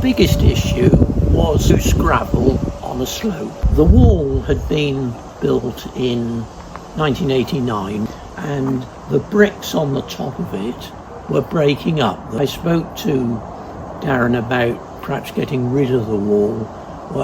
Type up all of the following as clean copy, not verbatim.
biggest issue was loose gravel on a slope. The wall had been built in 1989 and the bricks on the top of it were breaking up. I spoke to Darren about perhaps getting rid of the wall,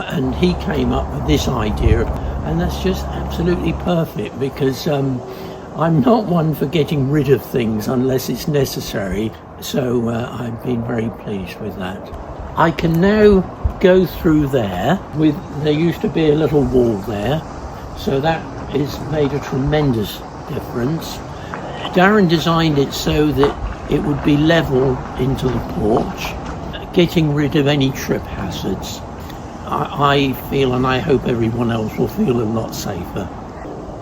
and he came up with this idea, and that's just absolutely perfect because I'm not one for getting rid of things unless it's necessary, so I've been very pleased with that. I can now go through there. There used to be a little wall there, so that has made a tremendous difference. Darren designed it so that it would be level into the porch, getting rid of any trip hazards. I feel, and I hope everyone else will feel, a lot safer.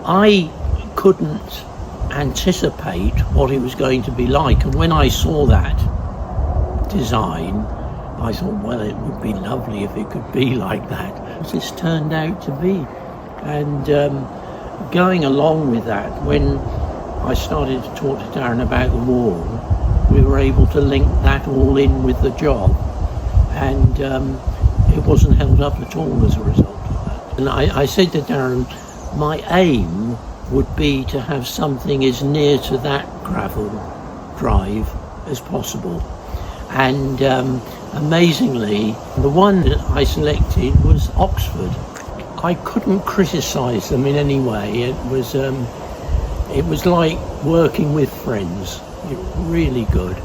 I couldn't anticipate what it was going to be like, and when I saw that design I thought, well, it would be lovely if it could be like that, as it's turned out to be. And going along with that, when I started to talk to Darren about the wall, we were able to link that all in with the job, and it wasn't held up at all as a result of that. And I said to Darren, my aim would be to have something as near to that gravel drive as possible. And amazingly, the one that I selected was Oxford. I couldn't criticise them in any way. It was like working with friends. It was really good.